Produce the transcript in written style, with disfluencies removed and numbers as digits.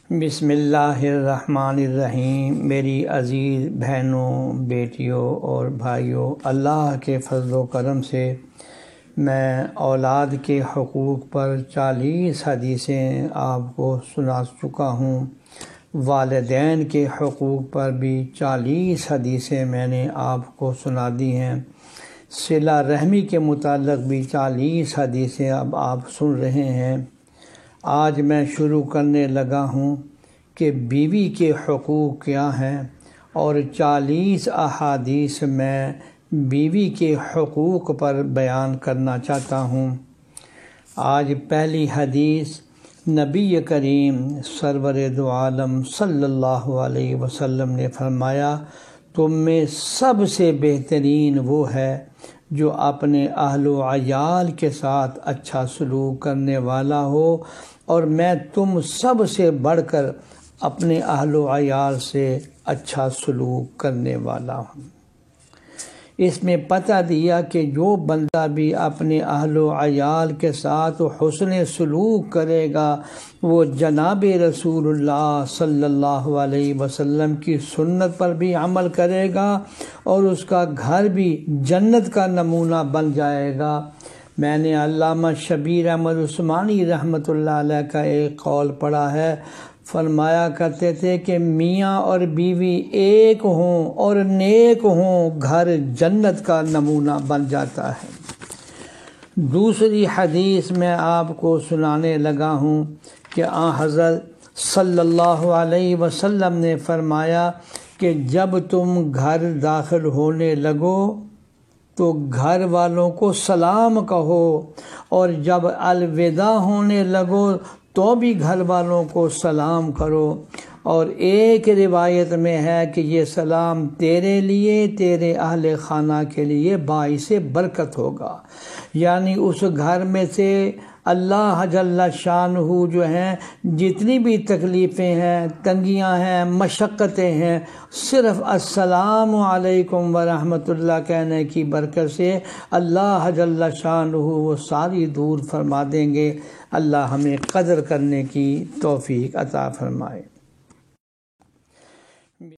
بسم اللہ الرحمن الرحیم۔ میری عزیز بہنوں، بیٹیوں اور بھائیوں، اللہ کے فضل و کرم سے میں اولاد کے حقوق پر 40 حدیثیں آپ کو سنا چکا ہوں۔ والدین کے حقوق پر بھی 40 حدیثیں میں نے آپ کو سنا دی ہیں۔ صلہ رحمی کے متعلق بھی 40 حدیثیں اب آپ سن رہے ہیں۔ آج میں شروع کرنے لگا ہوں کہ بیوی کے حقوق کیا ہیں، اور 40 احادیث میں بیوی کے حقوق پر بیان کرنا چاہتا ہوں۔ آج پہلی حدیث نبی کریم سرور دو عالم صلی اللہ علیہ وسلم نے فرمایا، تم میں سب سے بہترین وہ ہے جو اپنے اہل و عیال کے ساتھ اچھا سلوک کرنے والا ہو، اور میں تم سب سے بڑھ کر اپنے اہل و عیال سے اچھا سلوک کرنے والا ہوں۔ اس میں پتہ دیا کہ جو بندہ بھی اپنے اہل و عیال کے ساتھ حسن سلوک کرے گا، وہ جناب رسول اللہ صلی اللہ علیہ وسلم کی سنت پر بھی عمل کرے گا، اور اس کا گھر بھی جنت کا نمونہ بن جائے گا۔ میں نے علامہ شبیر احمد عثمانی رحمۃ اللہ علیہ کا ایک قول پڑھا ہے، فرمایا کرتے تھے کہ میاں اور بیوی ایک ہوں اور نیک ہوں، گھر جنت کا نمونہ بن جاتا ہے۔ دوسری حدیث میں آپ کو سنانے لگا ہوں کہ حضرت صلی اللہ علیہ وسلم نے فرمایا کہ جب تم گھر داخل ہونے لگو تو گھر والوں کو سلام کہو، اور جب الوداع ہونے لگو تو بھی گھر والوں کو سلام کرو۔ اور ایک روایت میں ہے کہ یہ سلام تیرے لیے، تیرے اہل خانہ کے لیے باعث برکت ہوگا، یعنی اس گھر میں سے اللہ جل شانہ جو ہیں جتنی بھی تکلیفیں ہیں، تنگیاں ہیں، مشقتیں ہیں، صرف السلام علیکم ورحمۃ اللہ کہنے کی برکت سے اللہ جل شانہ وہ ساری دور فرما دیں گے۔ اللہ ہمیں قدر کرنے کی توفیق عطا فرمائے۔